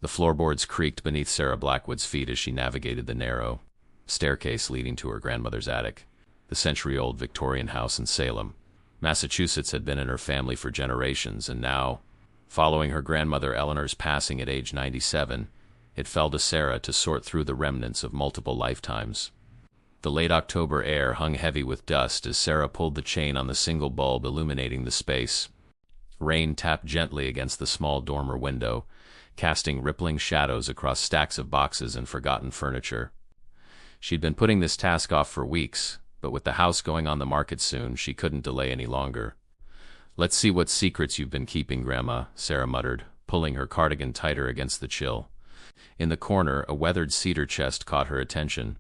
The floorboards creaked beneath Sarah Blackwood's feet as she navigated the narrow staircase leading to her grandmother's attic. The century-old Victorian house in Salem, Massachusetts had been in her family for generations, and now, following her grandmother Eleanor's passing at age 97, it fell to Sarah to sort through the remnants of multiple lifetimes. The late October air hung heavy with dust as Sarah pulled the chain on the single bulb illuminating the space. Rain tapped gently against the small dormer window, casting rippling shadows across stacks of boxes and forgotten furniture. She'd been putting this task off for weeks, but with the house going on the market soon, she couldn't delay any longer. "Let's see what secrets you've been keeping, Grandma," Sarah muttered, pulling her cardigan tighter against the chill. In the corner, a weathered cedar chest caught her attention.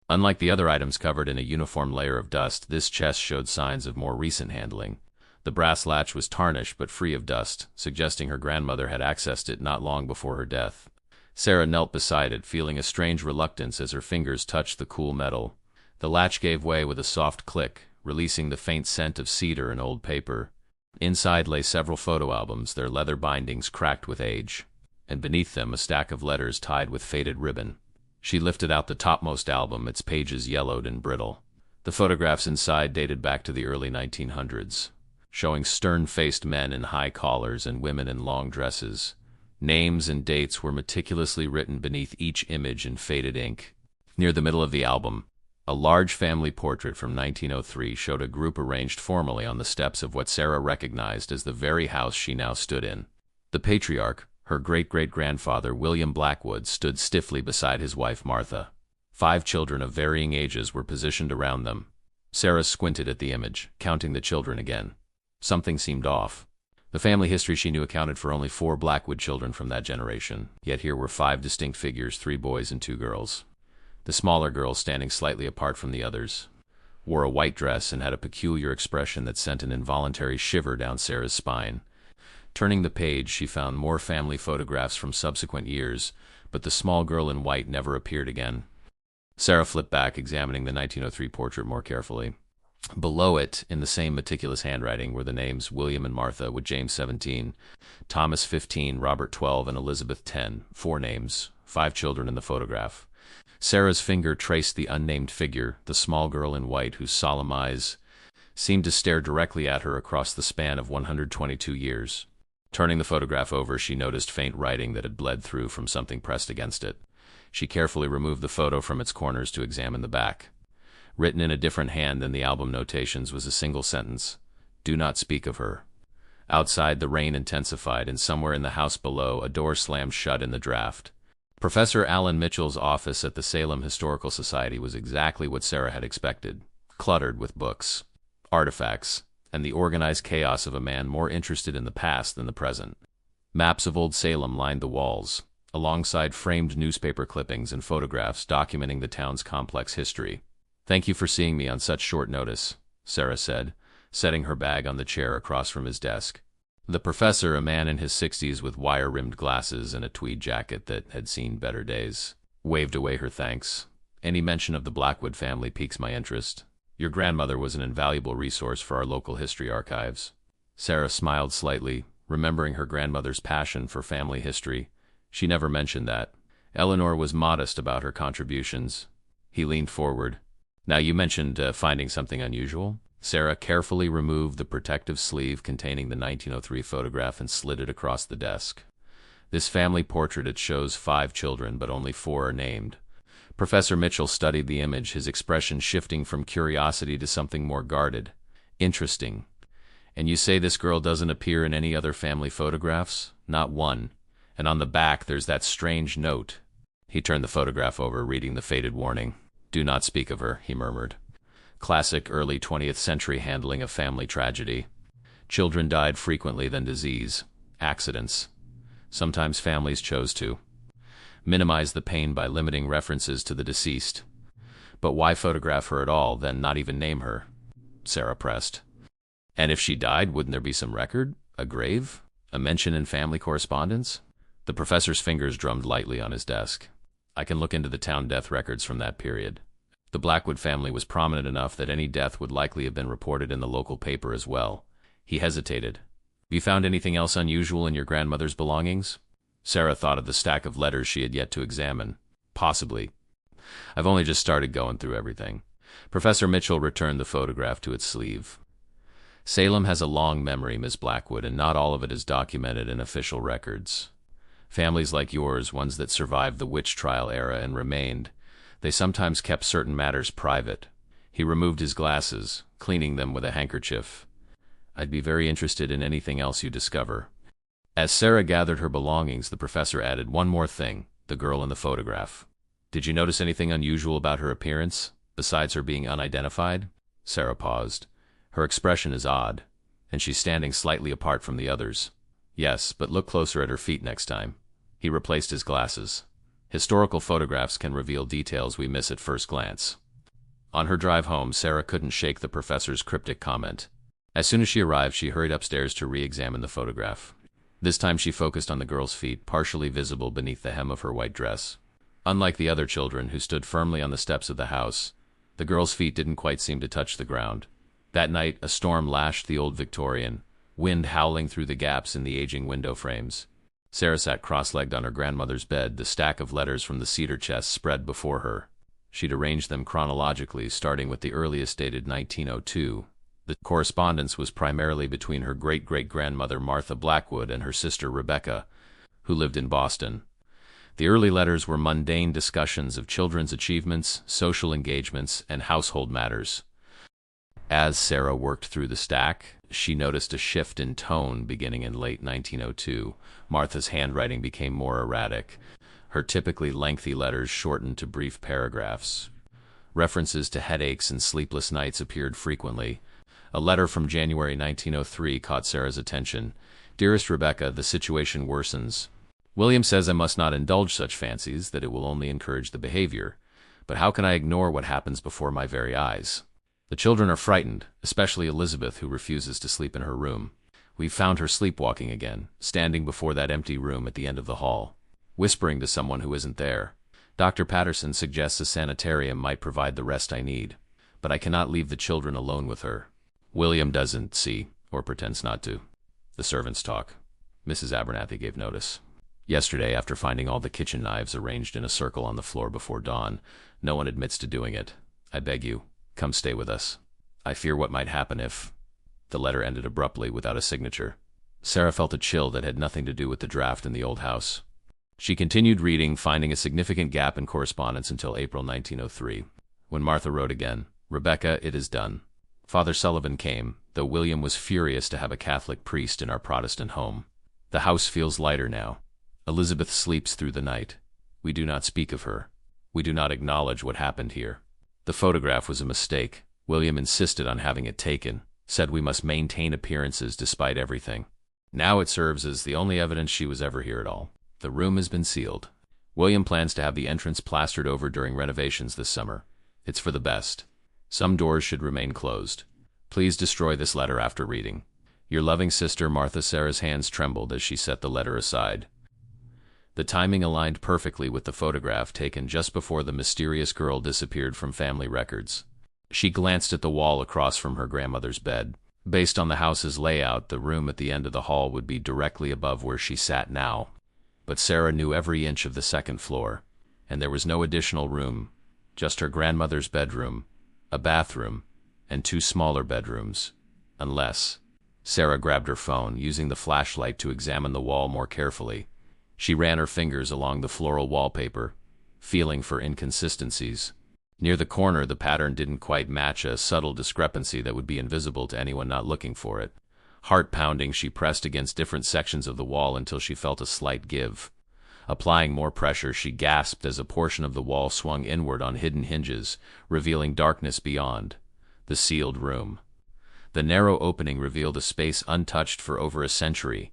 Unlike the other items covered in a uniform layer of dust, this chest showed signs of more recent handling. The brass latch was tarnished but free of dust, suggesting her grandmother had accessed it not long before her death. Sarah knelt beside it, feeling a strange reluctance as her fingers touched the cool metal. The latch gave way with a soft click, releasing the faint scent of cedar and old paper. Inside lay several photo albums, their leather bindings cracked with age, and beneath them a stack of letters tied with faded ribbon. She lifted out the topmost album, its pages yellowed and brittle. The photographs inside dated back to the early 1900s, showing stern-faced men in high collars and women in long dresses. Names and dates were meticulously written beneath each image in faded ink. Near the middle of the album, a large family portrait from 1903 showed a group arranged formally on the steps of what Sarah recognized as the very house she now stood in. The patriarch, her great-great-grandfather William Blackwood, stood stiffly beside his wife Martha. 5 children of varying ages were positioned around them. Sarah squinted at the image, counting the children again. Something seemed off. The family history she knew accounted for only 4 Blackwood children from that generation, yet here were 5 distinct figures, 3 boys and 2 girls. The smaller girl, standing slightly apart from the others, wore a white dress and had a peculiar expression that sent an involuntary shiver down Sarah's spine. Turning the page, she found more family photographs from subsequent years, but the small girl in white never appeared again. Sarah flipped back, examining the 1903 portrait more carefully. Below it, in the same meticulous handwriting, were the names William and Martha, with James 17, Thomas 15, Robert 12, and Elizabeth 10. 4 names, 5 children in the photograph. Sarah's finger traced the unnamed figure, the small girl in white, whose solemn eyes seemed to stare directly at her across the span of 122 years. Turning the photograph over, she noticed faint writing that had bled through from something pressed against it. She carefully removed the photo from its corners to examine the back. Written in a different hand than the album notations was a single sentence: "Do not speak of her." Outside, the rain intensified, and somewhere in the house below, a door slammed shut in the draft. Professor Alan Mitchell's office at the Salem Historical Society was exactly what Sarah had expected, cluttered with books, artifacts, and the organized chaos of a man more interested in the past than the present. Maps of old Salem lined the walls, alongside framed newspaper clippings and photographs documenting the town's complex history. "Thank you for seeing me on such short notice," Sarah said, setting her bag on the chair across from his desk. The professor, a man in his 60s with wire-rimmed glasses and a tweed jacket that had seen better days, waved away her thanks. "Any mention of the Blackwood family piques my interest. Your grandmother was an invaluable resource for our local history archives." Sarah smiled slightly, remembering her grandmother's passion for family history. She never mentioned that. Eleanor was modest about her contributions. He leaned forward. "Now, you mentioned finding something unusual." Sarah carefully removed the protective sleeve containing the 1903 photograph and slid it across the desk. "This family portrait, it shows 5 children, but only 4 are named." Professor Mitchell studied the image, his expression shifting from curiosity to something more guarded. "Interesting. And you say this girl doesn't appear in any other family photographs?" "Not one. And on the back there's that strange note." He turned the photograph over, reading the faded warning. "Do not speak of her," he murmured. Classic early 20th century handling of family tragedy. Children died frequently than disease, accidents. Sometimes families chose to minimize the pain by limiting references to the deceased. "But why photograph her at all, then not even name her?" Sarah pressed. "And if she died, wouldn't there be some record? A grave? A mention in family correspondence?" The professor's fingers drummed lightly on his desk. "I can look into the town death records from that period. The Blackwood family was prominent enough that any death would likely have been reported in the local paper as well." He hesitated. "Have you found anything else unusual in your grandmother's belongings?" Sarah thought of the stack of letters she had yet to examine. Possibly. I've only just started going through everything. Professor Mitchell returned the photograph to its sleeve. Salem has a long memory, Miss Blackwood, and not all of it is documented in official records. Families like yours, ones that survived the witch trial era and remained, they sometimes kept certain matters private. He removed his glasses, cleaning them with a handkerchief. I'd be very interested in anything else you discover. As Sarah gathered her belongings, the professor added one more thing, the girl in the photograph. Did you notice anything unusual about her appearance, besides her being unidentified? Sarah paused. Her expression is odd, and she's standing slightly apart from the others. Yes, but look closer at her feet next time. He replaced his glasses. Historical photographs can reveal details we miss at first glance. On her drive home, Sarah couldn't shake the professor's cryptic comment. As soon as she arrived, she hurried upstairs to re-examine the photograph. This time she focused on the girl's feet, partially visible beneath the hem of her white dress. Unlike the other children who stood firmly on the steps of the house, the girl's feet didn't quite seem to touch the ground. That night, a storm lashed the old Victorian, wind howling through the gaps in the aging window frames. Sarah sat cross-legged on her grandmother's bed, the stack of letters from the cedar chest spread before her. She'd arranged them chronologically, starting with the earliest dated 1902. The correspondence was primarily between her great-great-grandmother Martha Blackwood and her sister Rebecca, who lived in Boston. The early letters were mundane discussions of children's achievements, social engagements, and household matters. As Sarah worked through the stack, she noticed a shift in tone beginning in late 1902. Martha's handwriting became more erratic. Her typically lengthy letters shortened to brief paragraphs. References to headaches and sleepless nights appeared frequently. A letter from January 1903 caught Sarah's attention. Dearest Rebecca, the situation worsens. William says I must not indulge such fancies, that it will only encourage the behavior. But how can I ignore what happens before my very eyes? The children are frightened, especially Elizabeth, who refuses to sleep in her room. We've found her sleepwalking again, standing before that empty room at the end of the hall, whispering to someone who isn't there. Dr. Patterson suggests a sanitarium might provide the rest I need, but I cannot leave the children alone with her. William doesn't see, or pretends not to. The servants talk. Mrs. Abernathy gave notice. Yesterday, after finding all the kitchen knives arranged in a circle on the floor before dawn, no one admits to doing it. I beg you, come stay with us. I fear what might happen if... The letter ended abruptly without a signature. Sarah felt a chill that had nothing to do with the draft in the old house. She continued reading, finding a significant gap in correspondence until April 1903, when Martha wrote again, Rebecca, it is done. Father Sullivan came, though William was furious to have a Catholic priest in our Protestant home. The house feels lighter now. Elizabeth sleeps through the night. We do not speak of her. We do not acknowledge what happened here. The photograph was a mistake. William insisted on having it taken, said we must maintain appearances despite everything. Now it serves as the only evidence she was ever here at all. The room has been sealed. William plans to have the entrance plastered over during renovations this summer. It's for the best. Some doors should remain closed. Please destroy this letter after reading. Your loving sister, Martha. Sarah's hands trembled as she set the letter aside. The timing aligned perfectly with the photograph taken just before the mysterious girl disappeared from family records. She glanced at the wall across from her grandmother's bed. Based on the house's layout, the room at the end of the hall would be directly above where she sat now. But Sarah knew every inch of the second floor, and there was no additional room, just her grandmother's bedroom, a bathroom, and 2 smaller bedrooms. Unless... Sarah grabbed her phone, using the flashlight to examine the wall more carefully. She ran her fingers along the floral wallpaper, feeling for inconsistencies. Near the corner, the pattern didn't quite match, a subtle discrepancy that would be invisible to anyone not looking for it. Heart-pounding, she pressed against different sections of the wall until she felt a slight give. Applying more pressure, she gasped as a portion of the wall swung inward on hidden hinges, revealing darkness beyond. The sealed room. The narrow opening revealed a space untouched for over a century.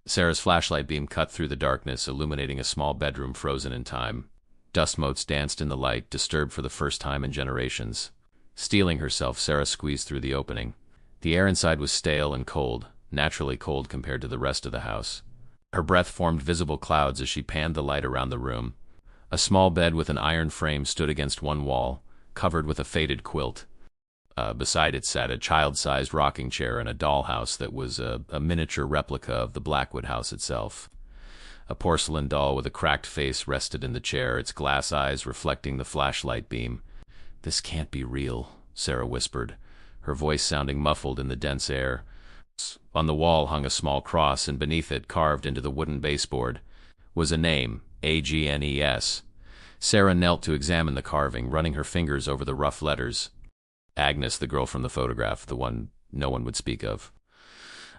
Sarah's flashlight beam cut through the darkness, illuminating a small bedroom frozen in time. Dust motes danced in the light, disturbed for the first time in generations. Steeling herself, Sarah squeezed through the opening. The air inside was stale and cold, naturally cold compared to the rest of the house. Her breath formed visible clouds as she panned the light around the room. A small bed with an iron frame stood against one wall, covered with a faded quilt. Beside it sat a child-sized rocking chair and a dollhouse that was a miniature replica of the Blackwood house itself. A porcelain doll with a cracked face rested in the chair, its glass eyes reflecting the flashlight beam. "This can't be real," Sarah whispered, her voice sounding muffled in the dense air. On the wall hung a small cross, and beneath it, carved into the wooden baseboard, was a name, Agnes. Sarah knelt to examine the carving, running her fingers over the rough letters. Agnes, the girl from the photograph, the one no one would speak of.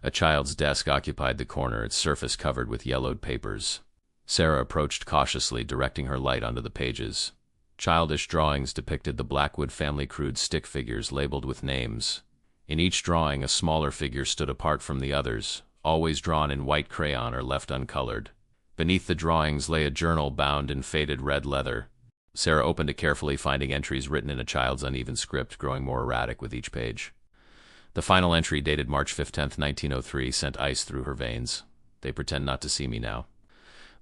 A child's desk occupied the corner, its surface covered with yellowed papers. Sarah approached cautiously, directing her light onto the pages. Childish drawings depicted the Blackwood family crude stick figures labeled with names. In each drawing, a smaller figure stood apart from the others, always drawn in white crayon or left uncolored. Beneath the drawings lay a journal bound in faded red leather. Sarah opened it carefully, finding entries written in a child's uneven script, growing more erratic with each page. The final entry, dated March 15, 1903, sent ice through her veins. "They pretend not to see me now.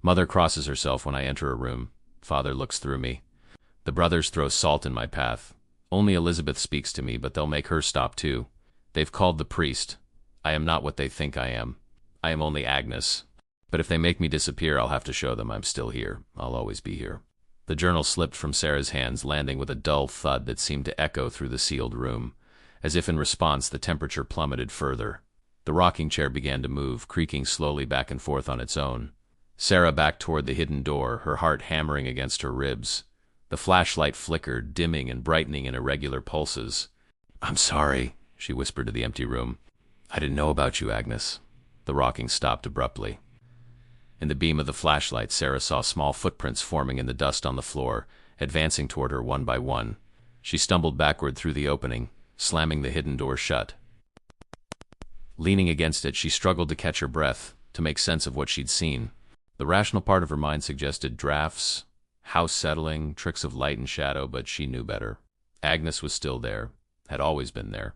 Mother crosses herself when I enter a room. Father looks through me. The brothers throw salt in my path. Only Elizabeth speaks to me, but they'll make her stop too. They've called the priest. I am not what they think I am. I am only Agnes. But if they make me disappear, I'll have to show them I'm still here. I'll always be here." The journal slipped from Sarah's hands, landing with a dull thud that seemed to echo through the sealed room. As if in response, the temperature plummeted further. The rocking chair began to move, creaking slowly back and forth on its own. Sarah backed toward the hidden door, her heart hammering against her ribs. The flashlight flickered, dimming and brightening in irregular pulses. "I'm sorry," she whispered to the empty room. "I didn't know about you, Agnes." The rocking stopped abruptly. In the beam of the flashlight, Sarah saw small footprints forming in the dust on the floor, advancing toward her one by one. She stumbled backward through the opening, slamming the hidden door shut. Leaning against it, she struggled to catch her breath, to make sense of what she'd seen. The rational part of her mind suggested drafts, house settling, tricks of light and shadow, but she knew better. Agnes was still there, had always been there.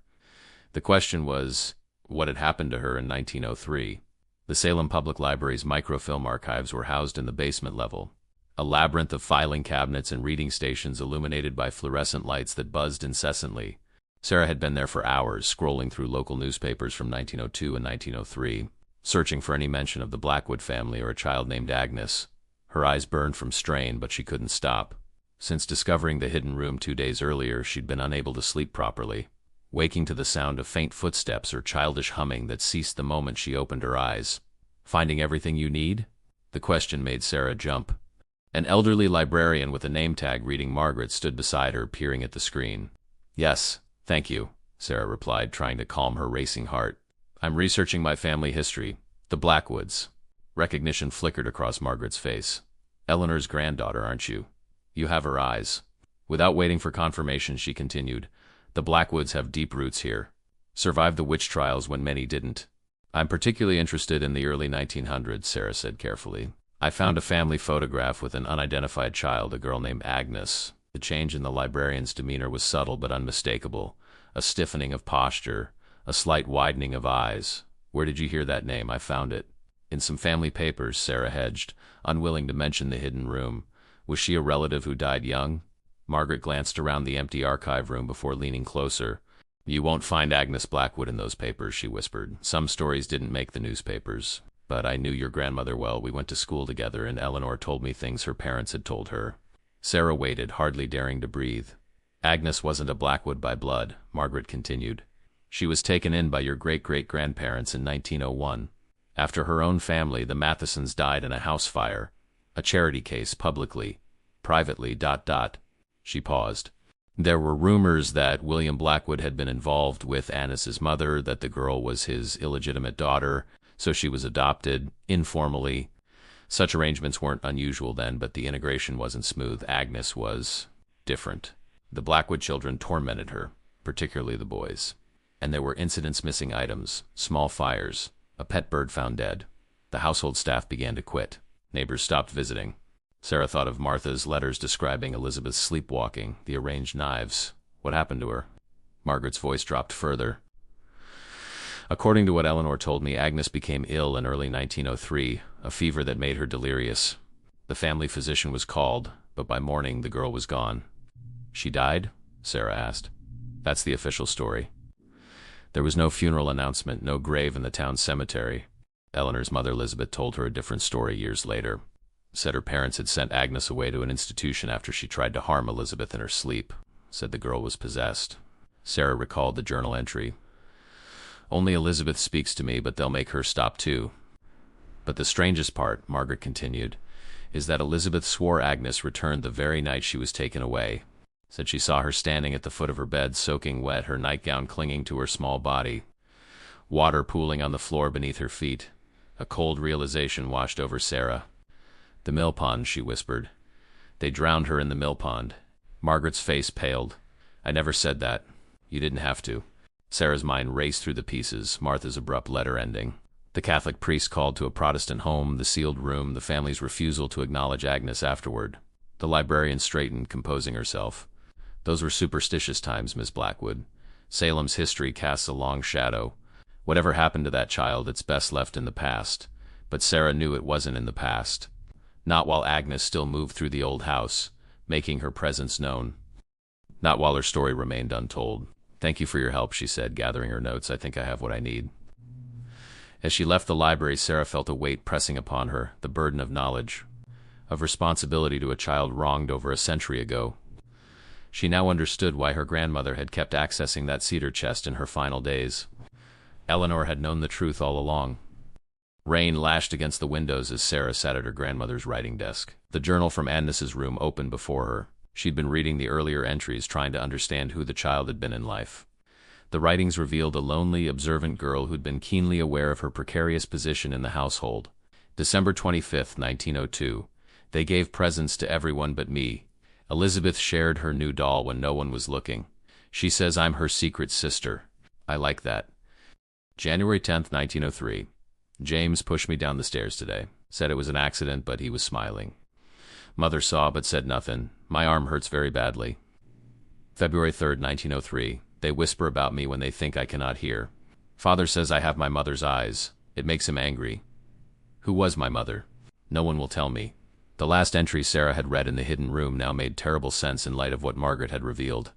The question was, what had happened to her in 1903? The Salem Public Library's microfilm archives were housed in the basement level, a labyrinth of filing cabinets and reading stations illuminated by fluorescent lights that buzzed incessantly. Sarah had been there for hours, scrolling through local newspapers from 1902 and 1903, searching for any mention of the Blackwood family or a child named Agnes. Her eyes burned from strain, but she couldn't stop. Since discovering the hidden room 2 days earlier, she'd been unable to sleep properly, waking to the sound of faint footsteps or childish humming that ceased the moment she opened her eyes. "Finding everything you need?" The question made Sarah jump. An elderly librarian with a name tag reading Margaret stood beside her, peering at the screen. "Yes, thank you," Sarah replied, trying to calm her racing heart. "I'm researching my family history, the Blackwoods." Recognition flickered across Margaret's face. "Eleanor's granddaughter, aren't you?" "You have her eyes." Without waiting for confirmation, she continued, "The Blackwoods have deep roots here. Survived the witch trials when many didn't." "I'm particularly interested in the early 1900s, Sarah said carefully. "I found a family photograph with an unidentified child, a girl named Agnes." The change in the librarian's demeanor was subtle but unmistakable. A stiffening of posture, a slight widening of eyes. "Where did you hear that name? I found it." "In some family papers," Sarah hedged, unwilling to mention the hidden room. "Was she a relative who died young?" Margaret glanced around the empty archive room before leaning closer. "You won't find Agnes Blackwood in those papers," she whispered. "Some stories didn't make the newspapers. But I knew your grandmother well. We went to school together, and Eleanor told me things her parents had told her." Sarah waited, hardly daring to breathe. "Agnes wasn't a Blackwood by blood," Margaret continued. "She was taken in by your great-great-grandparents in 1901. After her own family, the Mathesons, died in a house fire. A charity case, publicly. Privately, ... She paused. "There were rumors that William Blackwood had been involved with Agnes's mother, that the girl was his illegitimate daughter, so she was adopted, informally. Such arrangements weren't unusual then, but the integration wasn't smooth. Agnes was different. The Blackwood children tormented her, particularly the boys. And there were incidents missing items, small fires, a pet bird found dead. The household staff began to quit. Neighbors stopped visiting." Sarah thought of Martha's letters describing Elizabeth's sleepwalking, the arranged knives. "What happened to her?" Margaret's voice dropped further. "According to what Eleanor told me, Agnes became ill in early 1903, a fever that made her delirious. The family physician was called, but by morning the girl was gone." "She died?" Sarah asked. "That's the official story. There was no funeral announcement, no grave in the town cemetery. Eleanor's mother Elizabeth told her a different story years later. Said her parents had sent Agnes away to an institution after she tried to harm Elizabeth in her sleep. Said the girl was possessed. Sarah recalled the journal entry. Only Elizabeth speaks to me, but they'll make her stop too. But the strangest part, Margaret continued, is that Elizabeth swore Agnes returned the very night she was taken away. Said she saw her standing at the foot of her bed, soaking wet, her nightgown clinging to her small body. Water pooling on the floor beneath her feet. A cold realization washed over Sarah. The mill pond, she whispered. They drowned her in the mill pond. Margaret's face paled. I never said that. You didn't have to. Sarah's mind raced through the pieces, Martha's abrupt letter ending. The Catholic priest called to a Protestant home, the sealed room, the family's refusal to acknowledge Agnes afterward. The librarian straightened, composing herself. Those were superstitious times, Miss Blackwood. Salem's history casts a long shadow. Whatever happened to that child, it's best left in the past. But Sarah knew it wasn't in the past. Not while Agnes still moved through the old house, making her presence known. Not while her story remained untold. Thank you for your help, she said, gathering her notes. I think I have what I need. As she left the library, Sarah felt a weight pressing upon her, the burden of knowledge, of responsibility to a child wronged over a century ago. She now understood why her grandmother had kept accessing that cedar chest in her final days. Eleanor had known the truth all along. Rain lashed against the windows as Sarah sat at her grandmother's writing desk. The journal from Agnes's room opened before her. She'd been reading the earlier entries, trying to understand who the child had been in life. The writings revealed a lonely, observant girl who'd been keenly aware of her precarious position in the household. December 25, 1902. They gave presents to everyone but me. Elizabeth shared her new doll when no one was looking. She says I'm her secret sister. I like that. January 10, 1903. James pushed me down the stairs today. Said it was an accident, but he was smiling. Mother saw but said nothing. My arm hurts very badly. February 3, 1903. They whisper about me when they think I cannot hear. Father says I have my mother's eyes. It makes him angry. Who was my mother? No one will tell me. The last entry Sarah had read in the hidden room now made terrible sense in light of what Margaret had revealed.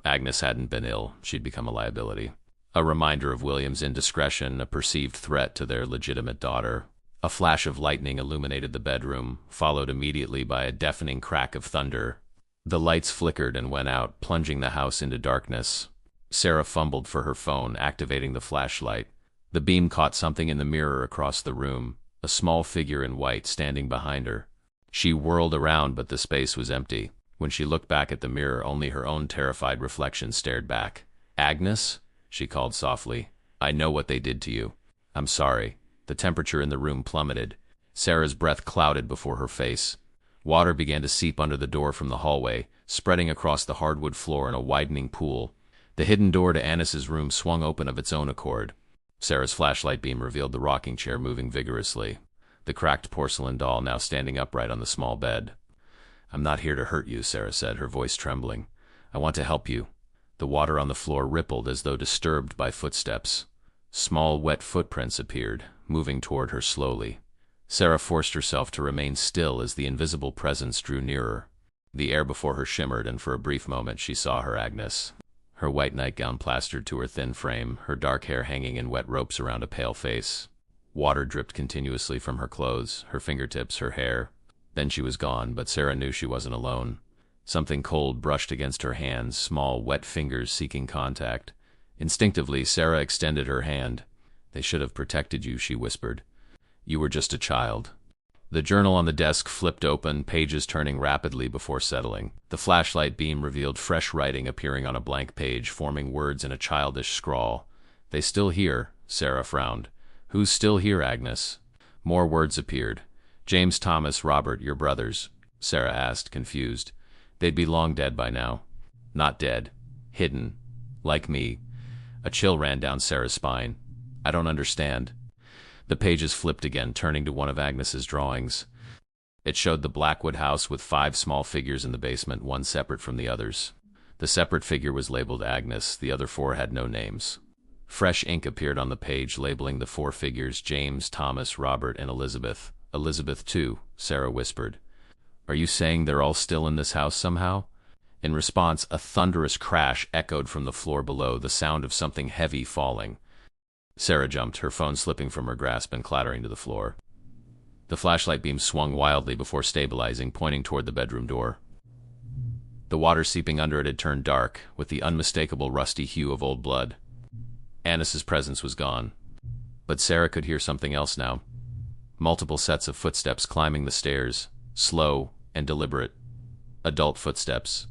Agnes hadn't been ill. She'd become a liability. A reminder of William's indiscretion, a perceived threat to their legitimate daughter. A flash of lightning illuminated the bedroom, followed immediately by a deafening crack of thunder. The lights flickered and went out, plunging the house into darkness. Sarah fumbled for her phone, activating the flashlight. The beam caught something in the mirror across the room, a small figure in white standing behind her. She whirled around, but the space was empty. When she looked back at the mirror, only her own terrified reflection stared back. Agnes? She called softly. I know what they did to you. I'm sorry. The temperature in the room plummeted. Sarah's breath clouded before her face. Water began to seep under the door from the hallway, spreading across the hardwood floor in a widening pool. The hidden door to Agnes's room swung open of its own accord. Sarah's flashlight beam revealed the rocking chair moving vigorously. The cracked porcelain doll now standing upright on the small bed. I'm not here to hurt you, Sarah said, her voice trembling. I want to help you. The water on the floor rippled as though disturbed by footsteps. Small, wet footprints appeared, moving toward her slowly. Sarah forced herself to remain still as the invisible presence drew nearer. The air before her shimmered, and for a brief moment she saw her Agnes. Her white nightgown plastered to her thin frame, her dark hair hanging in wet ropes around a pale face. Water dripped continuously from her clothes, her fingertips, her hair. Then she was gone, but Sarah knew she wasn't alone. Something cold brushed against her hands, small, wet fingers seeking contact. Instinctively, Sarah extended her hand. They should have protected you, she whispered. You were just a child. The journal on the desk flipped open, pages turning rapidly before settling. The flashlight beam revealed fresh writing appearing on a blank page, forming words in a childish scrawl. They still here, Sarah frowned. Who's still here, Agnes? More words appeared. James, Thomas, Robert, your brothers, Sarah asked, confused. They'd be long dead by now. Not dead. Hidden. Like me. A chill ran down Sarah's spine. I don't understand. The pages flipped again, turning to one of Agnes's drawings. It showed the Blackwood house with 5 small figures in the basement, one separate from the others. The separate figure was labeled Agnes, the other 4 had no names. Fresh ink appeared on the page, labeling the 4 figures James, Thomas, Robert, and Elizabeth. Elizabeth, too, Sarah whispered. Are you saying they're all still in this house somehow? In response, a thunderous crash echoed from the floor below, the sound of something heavy falling. Sarah jumped, her phone slipping from her grasp and clattering to the floor. The flashlight beam swung wildly before stabilizing, pointing toward the bedroom door. The water seeping under it had turned dark, with the unmistakable rusty hue of old blood. Agnes's presence was gone. But Sarah could hear something else now. Multiple sets of footsteps climbing the stairs, slow and deliberate. Adult footsteps.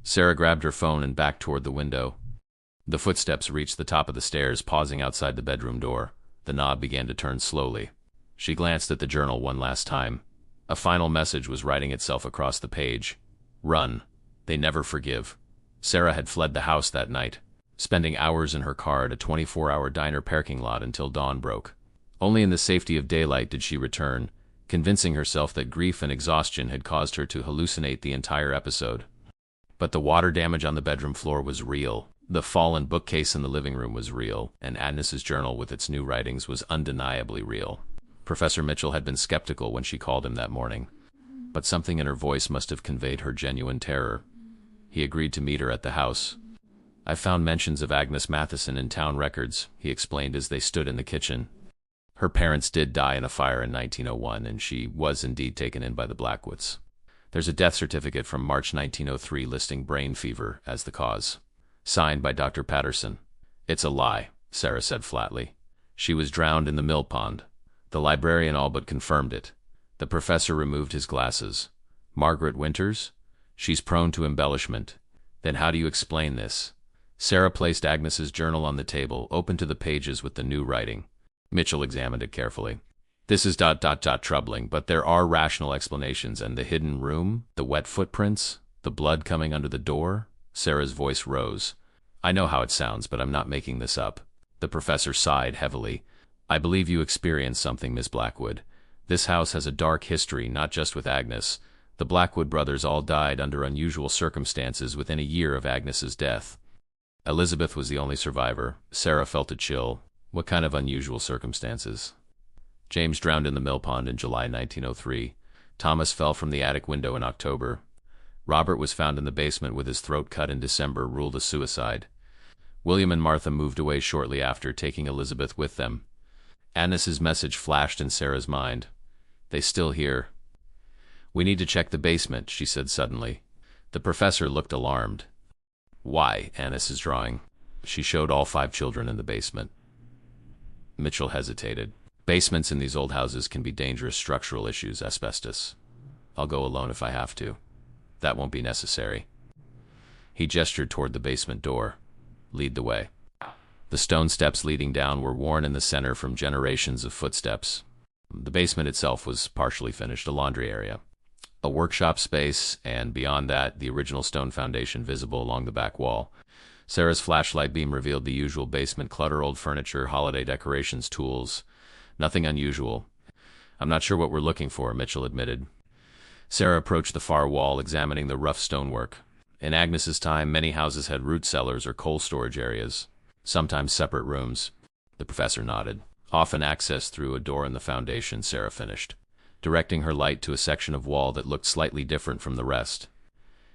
Sarah grabbed her phone and backed toward the window. The footsteps reached the top of the stairs, pausing outside the bedroom door. The knob began to turn slowly. She glanced at the journal one last time. A final message was writing itself across the page. Run. They never forgive. Sarah had fled the house that night, spending hours in her car at a 24-hour diner parking lot until dawn broke. Only in the safety of daylight did she return, convincing herself that grief and exhaustion had caused her to hallucinate the entire episode. But the water damage on the bedroom floor was real. The fallen bookcase in the living room was real, and Agnes's journal with its new writings was undeniably real. Professor Mitchell had been skeptical when she called him that morning, but something in her voice must have conveyed her genuine terror. He agreed to meet her at the house. I found mentions of Agnes Matheson in town records, he explained as they stood in the kitchen. Her parents did die in a fire in 1901, and she was indeed taken in by the Blackwoods. There's a death certificate from March 1903 listing brain fever as the cause. Signed by Dr. Patterson. It's a lie, Sarah said flatly. She was drowned in the mill pond. The librarian all but confirmed it. The professor removed his glasses. Margaret Winters? She's prone to embellishment. Then how do you explain this? Sarah placed Agnes's journal on the table, open to the pages with the new writing. Mitchell examined it carefully. This is troubling, but there are rational explanations, and the hidden room, the wet footprints, the blood coming under the door. Sarah's voice rose. I know how it sounds, but I'm not making this up. The professor sighed heavily. I believe you experienced something, Miss Blackwood. This house has a dark history, not just with Agnes. The Blackwood brothers all died under unusual circumstances within a year of Agnes's death. Elizabeth was the only survivor. Sarah felt a chill. What kind of unusual circumstances? James drowned in the mill pond in July 1903. Thomas fell from the attic window in October. Robert was found in the basement with his throat cut in December, ruled a suicide. William and Martha moved away shortly after, taking Elizabeth with them. Agnes's message flashed in Sarah's mind. They still here. We need to check the basement, she said suddenly. The professor looked alarmed. Why? Agnes is drawing. She showed all 5 children in the basement. Mitchell hesitated. Basements in these old houses can be dangerous structural issues, asbestos. I'll go alone if I have to. That won't be necessary. He gestured toward the basement door. Lead the way. The stone steps leading down were worn in the center from generations of footsteps. The basement itself was partially finished, a laundry area, a workshop space, and beyond that, the original stone foundation visible along the back wall. Sarah's flashlight beam revealed the usual basement clutter, old furniture, holiday decorations, tools. Nothing unusual. I'm not sure what we're looking for, Mitchell admitted. Sarah approached the far wall, examining the rough stonework. In Agnes's time, many houses had root cellars or coal storage areas, sometimes separate rooms. The professor nodded. Often accessed through a door in the foundation, Sarah finished, directing her light to a section of wall that looked slightly different from the rest.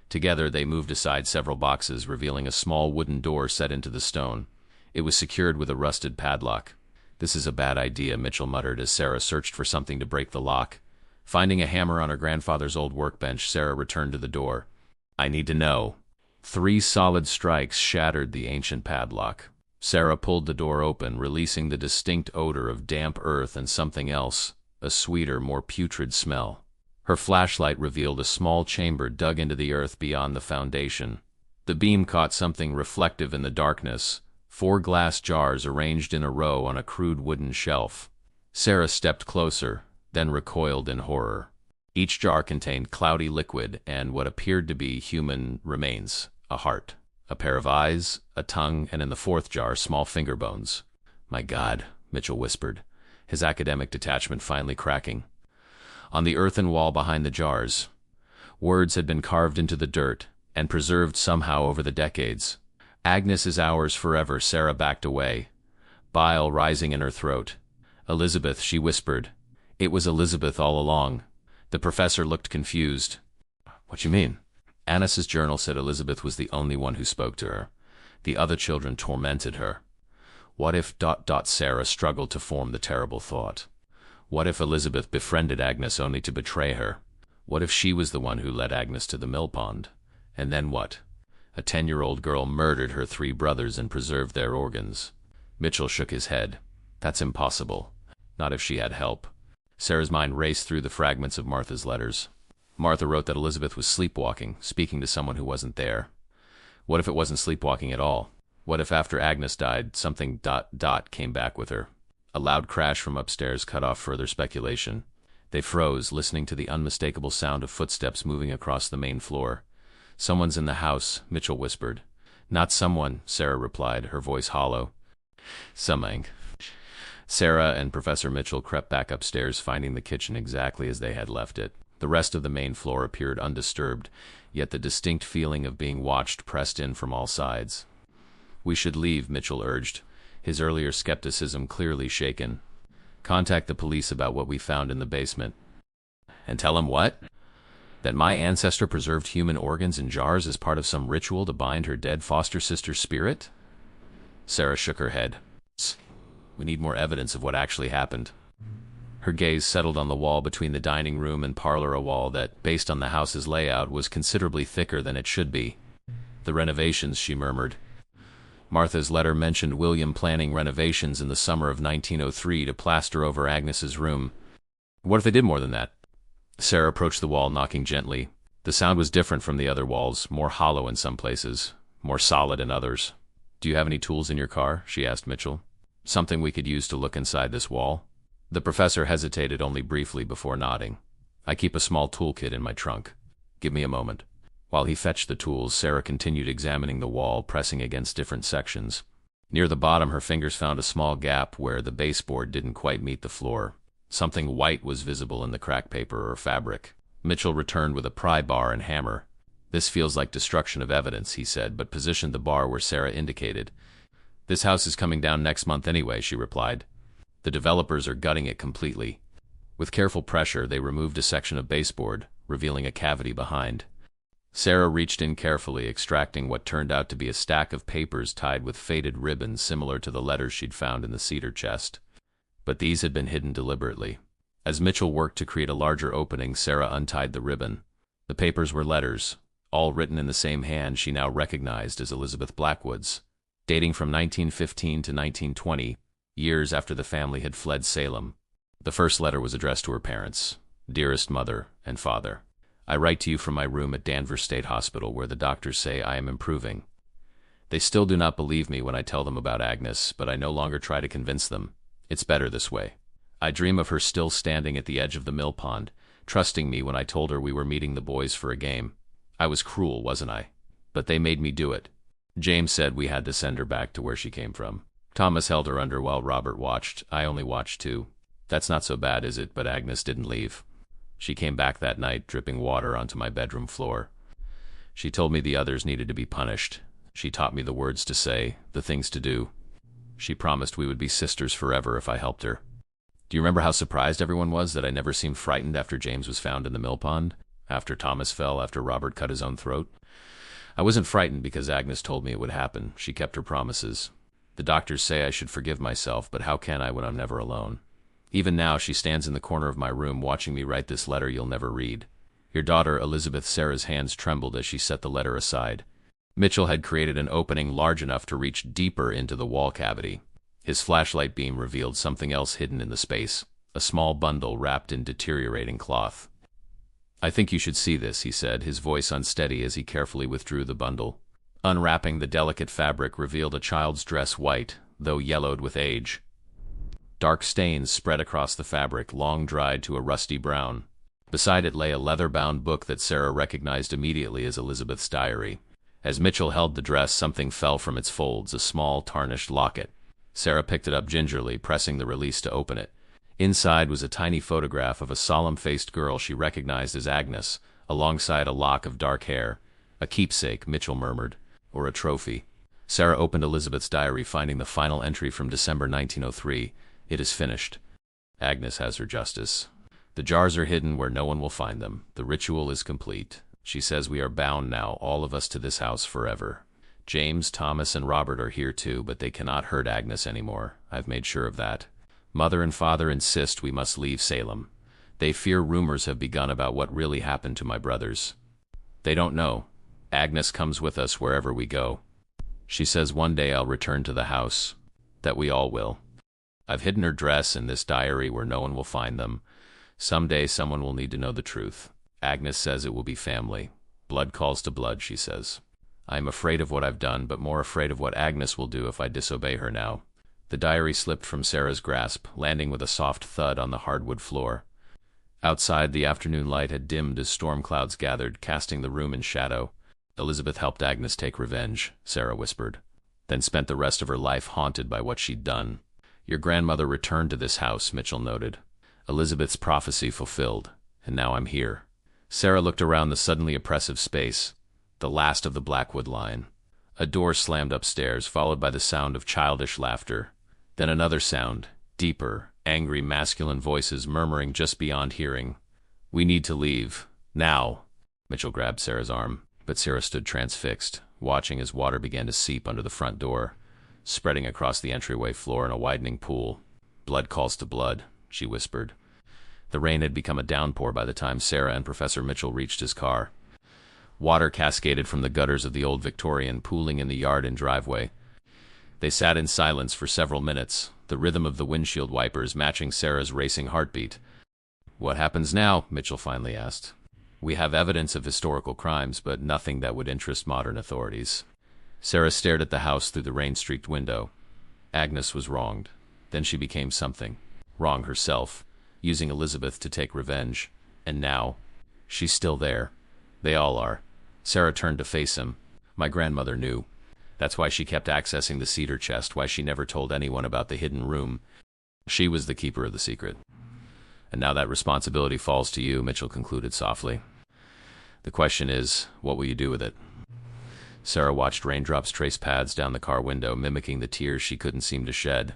Together, they moved aside several boxes, revealing a small wooden door set into the stone. It was secured with a rusted padlock. This is a bad idea, Mitchell muttered as Sarah searched for something to break the lock. Finding a hammer on her grandfather's old workbench, Sarah returned to the door. I need to know. 3 solid strikes shattered the ancient padlock. Sarah pulled the door open, releasing the distinct odor of damp earth and something else, a sweeter, more putrid smell. Her flashlight revealed a small chamber dug into the earth beyond the foundation. The beam caught something reflective in the darkness, 4 glass jars arranged in a row on a crude wooden shelf. Sarah stepped closer, then recoiled in horror. Each jar contained cloudy liquid and what appeared to be human remains, a heart, a pair of eyes, a tongue, and in the 4th jar, small finger bones. My God, Mitchell whispered, his academic detachment finally cracking. On the earthen wall behind the jars, words had been carved into the dirt and preserved somehow over the decades. Agnes is ours forever. Sarah backed away, bile rising in her throat. Elizabeth, she whispered. It was Elizabeth all along. The professor looked confused. What you mean? Agnes's journal said Elizabeth was the only one who spoke to her. The other children tormented her. What if... Sarah struggled to form the terrible thought. What if Elizabeth befriended Agnes only to betray her? What if she was the one who led Agnes to the mill pond? And then what? A 10-year-old girl murdered her 3 brothers and preserved their organs. Mitchell shook his head. That's impossible. Not if she had help. Sarah's mind raced through the fragments of Martha's letters. Martha wrote that Elizabeth was sleepwalking, speaking to someone who wasn't there. What if it wasn't sleepwalking at all? What if after Agnes died, something... came back with her? A loud crash from upstairs cut off further speculation. They froze, listening to the unmistakable sound of footsteps moving across the main floor. "Someone's in the house," Mitchell whispered. "Not someone," Sarah replied, her voice hollow. "Something." Sarah and Professor Mitchell crept back upstairs, finding the kitchen exactly as they had left it. The rest of the main floor appeared undisturbed, yet the distinct feeling of being watched pressed in from all sides. "We should leave," Mitchell urged, his earlier skepticism clearly shaken. "Contact the police about what we found in the basement." "And tell them what? That my ancestor preserved human organs in jars as part of some ritual to bind her dead foster sister's spirit?" Sarah shook her head. "We need more evidence of what actually happened." Her gaze settled on the wall between the dining room and parlor, a wall that, based on the house's layout, was considerably thicker than it should be. "The renovations," she murmured. Martha's letter mentioned William planning renovations in the summer of 1903 to plaster over Agnes's room. What if they did more than that? Sarah approached the wall, knocking gently. The sound was different from the other walls, more hollow in some places, more solid in others. "Do you have any tools in your car?" she asked Mitchell. "Something we could use to look inside this wall?" The professor hesitated only briefly before nodding. "I keep a small toolkit in my trunk. Give me a moment." While he fetched the tools, Sarah continued examining the wall, pressing against different sections. Near the bottom, her fingers found a small gap where the baseboard didn't quite meet the floor. Something white was visible in the cracked paper or fabric. Mitchell returned with a pry bar and hammer. "This feels like destruction of evidence," he said, but positioned the bar where Sarah indicated. "This house is coming down next month anyway," she replied. "The developers are gutting it completely." With careful pressure, they removed a section of baseboard, revealing a cavity behind. Sarah reached in carefully, extracting what turned out to be a stack of papers tied with faded ribbons similar to the letters she'd found in the cedar chest. But these had been hidden deliberately. As Mitchell worked to create a larger opening, Sarah untied the ribbon. The papers were letters, all written in the same hand she now recognized as Elizabeth Blackwood's, dating from 1915 to 1920, years after the family had fled Salem. The first letter was addressed to her parents. "Dearest Mother and Father, I write to you from my room at Danvers State Hospital, where the doctors say I am improving. They still do not believe me when I tell them about Agnes, but I no longer try to convince them. It's better this way. I dream of her still standing at the edge of the mill pond, trusting me when I told her we were meeting the boys for a game. I was cruel, wasn't I? But they made me do it. James said we had to send her back to where she came from. Thomas held her under while Robert watched. I only watched too. That's not so bad, is it? But Agnes didn't leave. She came back that night, dripping water onto my bedroom floor. She told me the others needed to be punished. She taught me the words to say, the things to do. She promised we would be sisters forever if I helped her. Do you remember how surprised everyone was that I never seemed frightened after James was found in the mill pond? After Thomas fell, after Robert cut his own throat? I wasn't frightened because Agnes told me it would happen. She kept her promises. The doctors say I should forgive myself, but how can I when I'm never alone? Even now, she stands in the corner of my room watching me write this letter you'll never read. Your daughter, Elizabeth. Sarah's hands trembled as she set the letter aside. Mitchell had created an opening large enough to reach deeper into the wall cavity. His flashlight beam revealed something else hidden in the space, a small bundle wrapped in deteriorating cloth. I think you should see this, he said, his voice unsteady as he carefully withdrew the bundle. Unwrapping the delicate fabric revealed a child's dress, white, though yellowed with age. Dark stains spread across the fabric, long dried to a rusty brown. Beside it lay a leather-bound book that Sarah recognized immediately as Elizabeth's diary. As Mitchell held the dress, something fell from its folds, a small, tarnished locket. Sarah picked it up gingerly, pressing the release to open it. Inside was a tiny photograph of a solemn-faced girl she recognized as Agnes, alongside a lock of dark hair. A keepsake, Mitchell murmured, or a trophy. Sarah opened Elizabeth's diary, finding the final entry from December 1903. It is finished. Agnes has her justice. The jars are hidden where no one will find them. The ritual is complete. She says we are bound now, all of us, to this house forever. James, Thomas, and Robert are here too, but they cannot hurt Agnes anymore. I've made sure of that. Mother and father insist we must leave Salem. They fear rumors have begun about what really happened to my brothers. They don't know. Agnes comes with us wherever we go. She says one day I'll return to the house. That we all will. I've hidden her dress in this diary where no one will find them. Someday someone will need to know the truth. Agnes says it will be family. Blood calls to blood, she says. I am afraid of what I've done, but more afraid of what Agnes will do if I disobey her now. The diary slipped from Sarah's grasp, landing with a soft thud on the hardwood floor. Outside, the afternoon light had dimmed as storm clouds gathered, casting the room in shadow. Elizabeth helped Agnes take revenge, Sarah whispered, then spent the rest of her life haunted by what she'd done. Your grandmother returned to this house, Mitchell noted. Elizabeth's prophecy fulfilled, and now I'm here. Sarah looked around the suddenly oppressive space, the last of the Blackwood line. A door slammed upstairs, followed by the sound of childish laughter. Then another sound, deeper, angry masculine voices murmuring just beyond hearing. We need to leave. Now. Mitchell grabbed Sarah's arm, but Sarah stood transfixed, watching as water began to seep under the front door, spreading across the entryway floor in a widening pool. Blood calls to blood, she whispered. The rain had become a downpour by the time Sarah and Professor Mitchell reached his car. Water cascaded from the gutters of the old Victorian, pooling in the yard and driveway. They sat in silence for several minutes, the rhythm of the windshield wipers matching Sarah's racing heartbeat. What happens now? Mitchell finally asked. We have evidence of historical crimes, but nothing that would interest modern authorities. Sarah stared at the house through the rain-streaked window. Agnes was wronged. Then she became something. Wrong herself, using Elizabeth to take revenge. And now, she's still there. They all are. Sarah turned to face him. My grandmother knew. That's why she kept accessing the cedar chest, why she never told anyone about the hidden room. She was the keeper of the secret. And now that responsibility falls to you, Mitchell concluded softly. The question is, what will you do with it? Sarah watched raindrops trace paths down the car window, mimicking the tears she couldn't seem to shed.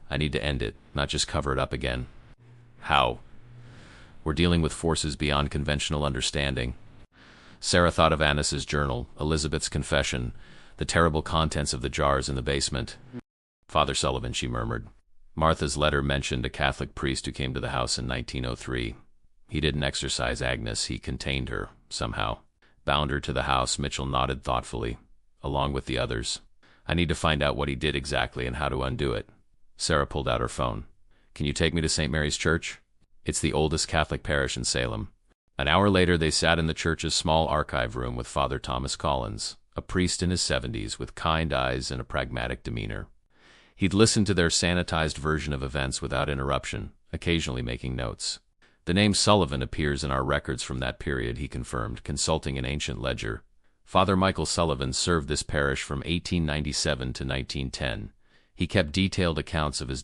I need to end it, not just cover it up again. How? We're dealing with forces beyond conventional understanding. Sarah thought of Agnes's journal, Elizabeth's confession, the terrible contents of the jars in the basement. Father Sullivan, she murmured. Martha's letter mentioned a Catholic priest who came to the house in 1903. He didn't exorcise Agnes, he contained her, somehow. Bound her to the house, Mitchell nodded thoughtfully, along with the others. I need to find out what he did exactly and how to undo it. Sarah pulled out her phone. Can you take me to St. Mary's Church? It's the oldest Catholic parish in Salem. An hour later, they sat in the church's small archive room with Father Thomas Collins, a priest in his 70s with kind eyes and a pragmatic demeanor. He'd listened to their sanitized version of events without interruption, occasionally making notes. The name Sullivan appears in our records from that period, he confirmed, consulting an ancient ledger. Father Michael Sullivan served this parish from 1897 to 1910. He kept detailed accounts of his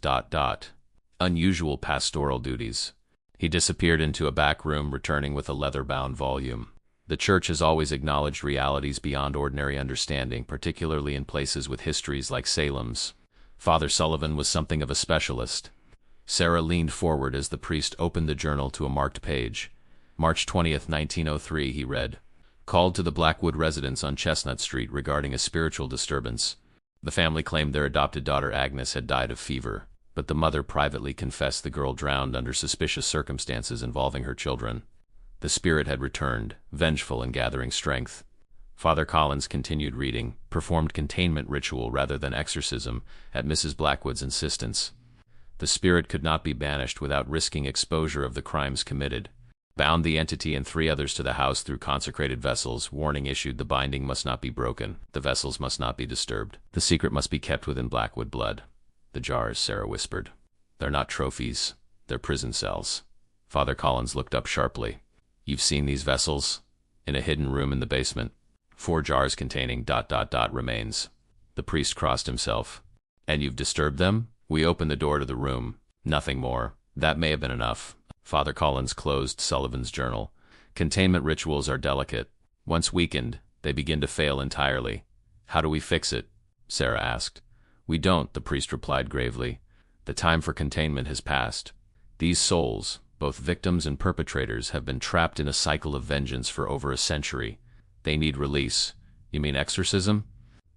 unusual pastoral duties. He disappeared into a back room, returning with a leather-bound volume. The church has always acknowledged realities beyond ordinary understanding, particularly in places with histories like Salem's. Father Sullivan was something of a specialist. Sarah leaned forward as the priest opened the journal to a marked page. March 20th, 1903, he read. Called to the Blackwood residence on Chestnut Street regarding a spiritual disturbance. The family claimed their adopted daughter Agnes had died of fever, but the mother privately confessed the girl drowned under suspicious circumstances involving her children. The spirit had returned, vengeful and gathering strength. Father Collins continued reading, performed containment ritual rather than exorcism, at Mrs. Blackwood's insistence. The spirit could not be banished without risking exposure of the crimes committed. Bound the entity and 3 others to the house through consecrated vessels, warning issued: the binding must not be broken, the vessels must not be disturbed, the secret must be kept within Blackwood blood. The jars, Sarah whispered. They're not trophies, they're prison cells. Father Collins looked up sharply. You've seen these vessels? In a hidden room in the basement. 4 jars containing ... remains. The priest crossed himself. And you've disturbed them? We opened the door to the room. Nothing more. That may have been enough. Father Collins closed Sullivan's journal. Containment rituals are delicate. Once weakened, they begin to fail entirely. How do we fix it? Sarah asked. We don't, the priest replied gravely. The time for containment has passed. These souls, both victims and perpetrators, have been trapped in a cycle of vengeance for over a century. They need release. You mean exorcism?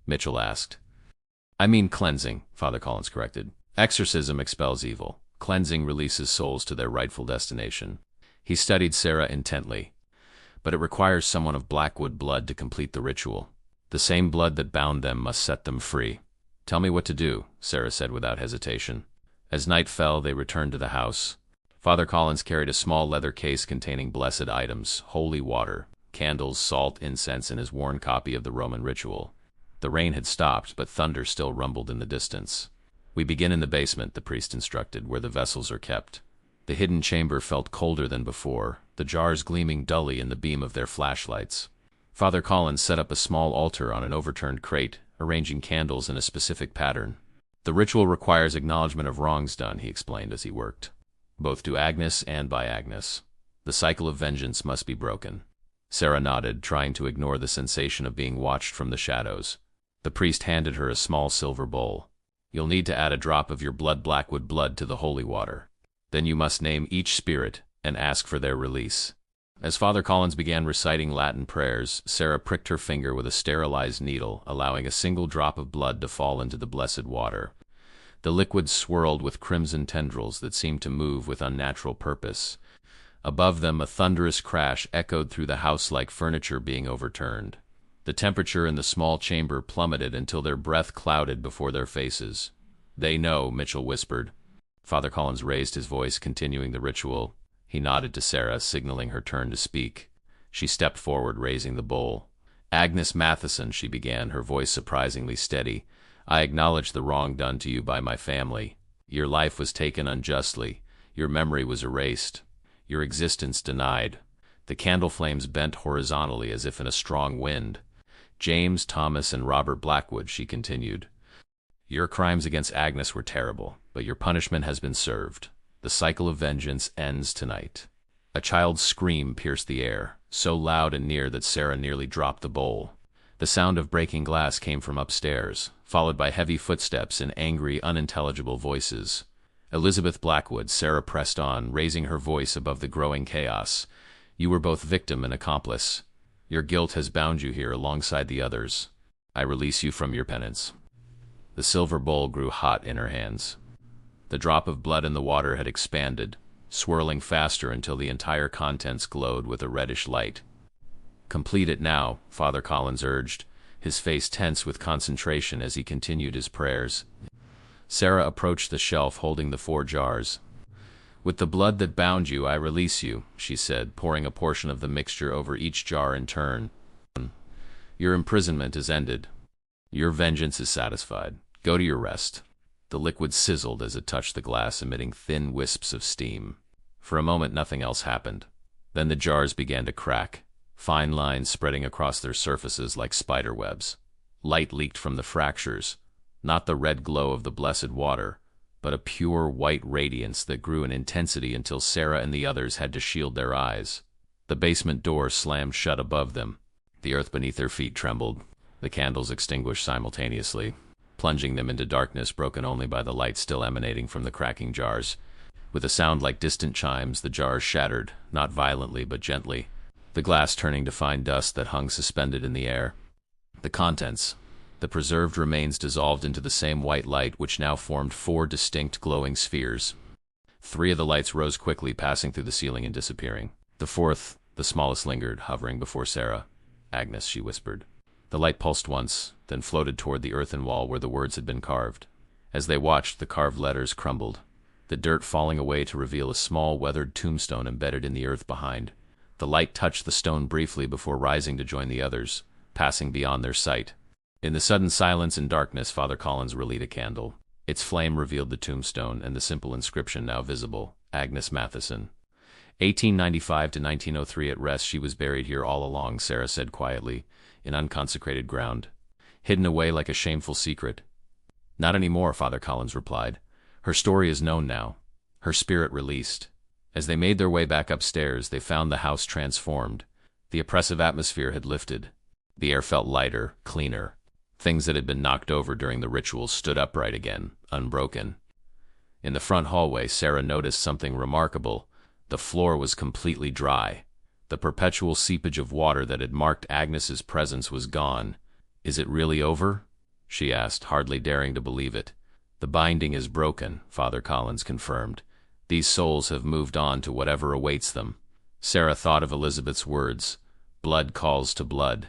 Mitchell asked. I mean cleansing, Father Collins corrected. Exorcism expels evil. Cleansing releases souls to their rightful destination. He studied Sarah intently. But it requires someone of Blackwood blood to complete the ritual. The same blood that bound them must set them free. Tell me what to do, Sarah said without hesitation. As night fell, they returned to the house. Father Collins carried a small leather case containing blessed items, holy water, candles, salt, incense, and his worn copy of the Roman ritual. The rain had stopped, but thunder still rumbled in the distance. We begin in the basement, the priest instructed, where the vessels are kept. The hidden chamber felt colder than before, the jars gleaming dully in the beam of their flashlights. Father Collins set up a small altar on an overturned crate, arranging candles in a specific pattern. The ritual requires acknowledgement of wrongs done, he explained as he worked. Both to Agnes and by Agnes. The cycle of vengeance must be broken. Sarah nodded, trying to ignore the sensation of being watched from the shadows. The priest handed her a small silver bowl. You'll need to add a drop of your Blackwood blood to the holy water. Then you must name each spirit and ask for their release. As Father Collins began reciting Latin prayers, Sarah pricked her finger with a sterilized needle, allowing a single drop of blood to fall into the blessed water. The liquid swirled with crimson tendrils that seemed to move with unnatural purpose. Above them, a thunderous crash echoed through the house like furniture being overturned. The temperature in the small chamber plummeted until their breath clouded before their faces. They know, Mitchell whispered. Father Collins raised his voice, continuing the ritual. He nodded to Sarah, signaling her turn to speak. She stepped forward, raising the bowl. Agnes Matheson, she began, her voice surprisingly steady. I acknowledge the wrong done to you by my family. Your life was taken unjustly. Your memory was erased. Your existence denied. The candle flames bent horizontally as if in a strong wind. James, Thomas, and Robert Blackwood, she continued. Your crimes against Agnes were terrible, but your punishment has been served. The cycle of vengeance ends tonight. A child's scream pierced the air, so loud and near that Sarah nearly dropped the bowl. The sound of breaking glass came from upstairs, followed by heavy footsteps and angry, unintelligible voices. Elizabeth Blackwood, Sarah pressed on, raising her voice above the growing chaos. You were both victim and accomplice. Your guilt has bound you here alongside the others. I release you from your penance. The silver bowl grew hot in her hands. The drop of blood in the water had expanded, swirling faster until the entire contents glowed with a reddish light. Complete it now, Father Collins urged, his face tense with concentration as he continued his prayers. Sarah approached the shelf holding the 4 jars. With the blood that bound you, I release you, she said, pouring a portion of the mixture over each jar in turn. Your imprisonment is ended. Your vengeance is satisfied. Go to your rest. The liquid sizzled as it touched the glass, emitting thin wisps of steam. For a moment, nothing else happened. Then the jars began to crack, fine lines spreading across their surfaces like spider webs. Light leaked from the fractures, not the red glow of the blessed water, but a pure white radiance that grew in intensity until Sarah and the others had to shield their eyes. The basement door slammed shut above them. The earth beneath their feet trembled. The candles extinguished simultaneously, plunging them into darkness broken only by the light still emanating from the cracking jars. With a sound like distant chimes, the jars shattered, not violently but gently, the glass turning to fine dust that hung suspended in the air. The contents, the preserved remains, dissolved into the same white light which now formed 4 distinct glowing spheres. 3 of the lights rose quickly, passing through the ceiling and disappearing. The 4th, the smallest, lingered, hovering before Sarah. Agnes, she whispered. The light pulsed once, then floated toward the earthen wall where the words had been carved. As they watched, the carved letters crumbled, the dirt falling away to reveal a small, weathered tombstone embedded in the earth behind. The light touched the stone briefly before rising to join the others, passing beyond their sight. In the sudden silence and darkness, Father Collins relit a candle. Its flame revealed the tombstone and the simple inscription now visible, Agnes Matheson. 1895 to 1903 at rest, she was buried here all along, Sarah said quietly, in unconsecrated ground. Hidden away like a shameful secret. Not anymore, Father Collins replied. Her story is known now. Her spirit released. As they made their way back upstairs, they found the house transformed. The oppressive atmosphere had lifted. The air felt lighter, cleaner. Things that had been knocked over during the ritual stood upright again, unbroken. In the front hallway, Sarah noticed something remarkable. The floor was completely dry. The perpetual seepage of water that had marked Agnes's presence was gone. Is it really over? she asked, hardly daring to believe it. The binding is broken, Father Collins confirmed. These souls have moved on to whatever awaits them. Sarah thought of Elizabeth's words. Blood calls to blood.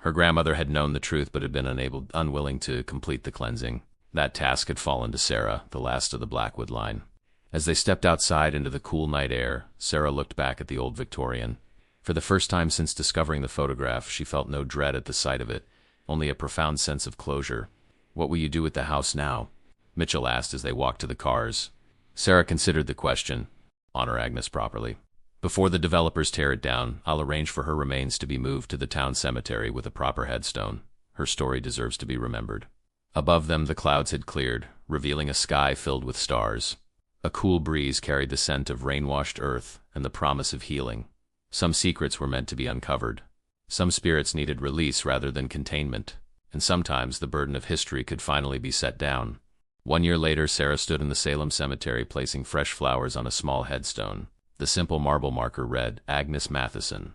Her grandmother had known the truth but had been unwilling to complete the cleansing. That task had fallen to Sarah, the last of the Blackwood line. As they stepped outside into the cool night air, Sarah looked back at the old Victorian. For the first time since discovering the photograph, she felt no dread at the sight of it, only a profound sense of closure. "What will you do with the house now?" Mitchell asked as they walked to the cars. Sarah considered the question. "Honor Agnes properly. Before the developers tear it down, I'll arrange for her remains to be moved to the town cemetery with a proper headstone. Her story deserves to be remembered." Above them the clouds had cleared, revealing a sky filled with stars. A cool breeze carried the scent of rain-washed earth and the promise of healing. Some secrets were meant to be uncovered. Some spirits needed release rather than containment, and sometimes the burden of history could finally be set down. 1 year later, Sarah stood in the Salem cemetery placing fresh flowers on a small headstone. The simple marble marker read, Agnes Matheson,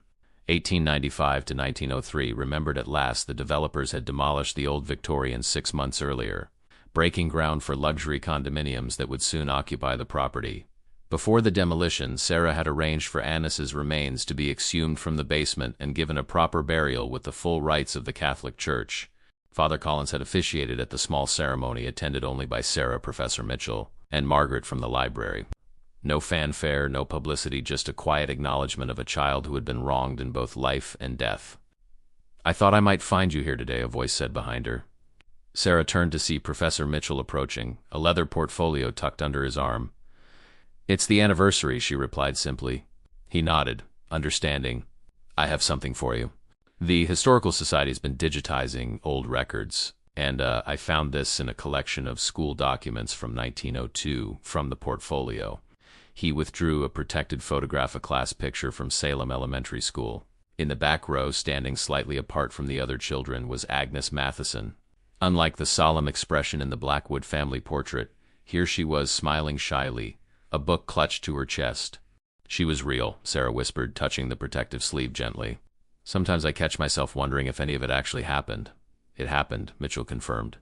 1895 to 1903, remembered at last the developers had demolished the old Victorian 6 months earlier, breaking ground for luxury condominiums that would soon occupy the property. Before the demolition, Sarah had arranged for Agnes's remains to be exhumed from the basement and given a proper burial with the full rites of the Catholic Church. Father Collins had officiated at the small ceremony attended only by Sarah, Professor Mitchell, and Margaret from the library. No fanfare, no publicity, just a quiet acknowledgement of a child who had been wronged in both life and death. "I thought I might find you here today," a voice said behind her. Sarah turned to see Professor Mitchell approaching, a leather portfolio tucked under his arm. "It's the anniversary," she replied simply. He nodded, understanding. "I have something for you. The Historical Society has been digitizing old records, and I found this in a collection of school documents from 1902 from the portfolio." He withdrew a protected photograph, a class picture from Salem Elementary School. In the back row, standing slightly apart from the other children, was Agnes Matheson. Unlike the solemn expression in the Blackwood family portrait, here she was smiling shyly, a book clutched to her chest. "She was real," Sarah whispered, touching the protective sleeve gently. "Sometimes I catch myself wondering if any of it actually happened." "It happened," Mitchell confirmed.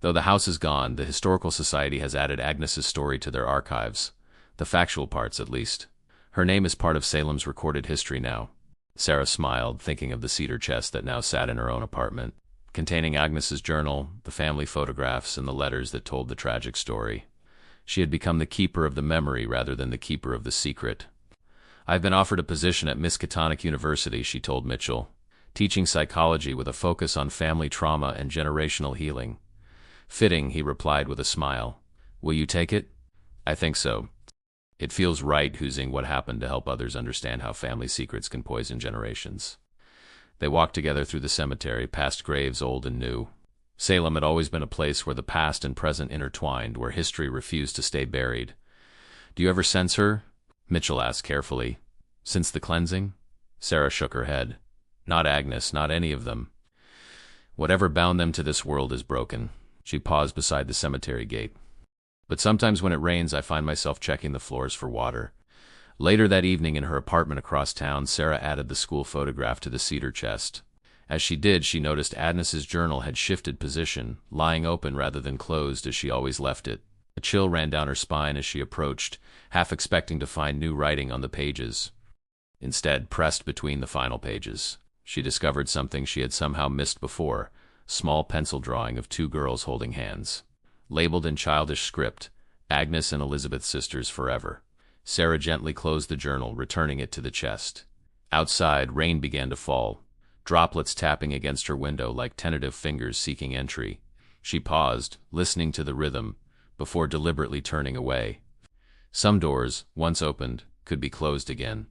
"Though the house is gone, the Historical Society has added Agnes's story to their archives. The factual parts, at least. Her name is part of Salem's recorded history now." Sarah smiled, thinking of the cedar chest that now sat in her own apartment, containing Agnes's journal, the family photographs, and the letters that told the tragic story. She had become the keeper of the memory rather than the keeper of the secret. "I've been offered a position at Miskatonic University," she told Mitchell, "teaching psychology with a focus on family trauma and generational healing." "Fitting," he replied with a smile. "Will you take it?" "I think so. It feels right choosing what happened to help others understand how family secrets can poison generations." They walked together through the cemetery, past graves old and new. Salem had always been a place where the past and present intertwined, where history refused to stay buried. "Do you ever sense her?" Mitchell asked carefully. "Since the cleansing?" Sarah shook her head. "Not Agnes, not any of them. Whatever bound them to this world is broken." She paused beside the cemetery gate. "But sometimes when it rains, I find myself checking the floors for water." Later that evening in her apartment across town, Sarah added the school photograph to the cedar chest. As she did, she noticed Agnes's journal had shifted position, lying open rather than closed as she always left it. A chill ran down her spine as she approached, half expecting to find new writing on the pages. Instead, pressed between the final pages, she discovered something she had somehow missed before, a small pencil drawing of 2 girls holding hands. Labeled in childish script, "Agnes and Elizabeth Sisters Forever." Sarah gently closed the journal, returning it to the chest. Outside, rain began to fall, droplets tapping against her window like tentative fingers seeking entry. She paused, listening to the rhythm, before deliberately turning away. Some doors, once opened, could be closed again.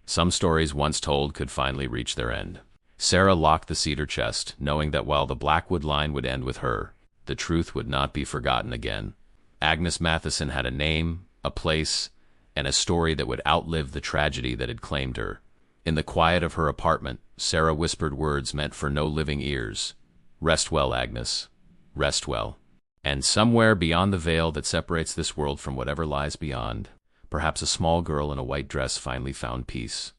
Some stories once told could finally reach their end. Sarah locked the cedar chest, knowing that while the Blackwood line would end with her, the truth would not be forgotten again. Agnes Matheson had a name, a place, and a story that would outlive the tragedy that had claimed her. In the quiet of her apartment, Sarah whispered words meant for no living ears. "Rest well, Agnes. Rest well." And somewhere beyond the veil that separates this world from whatever lies beyond, perhaps a small girl in a white dress finally found peace.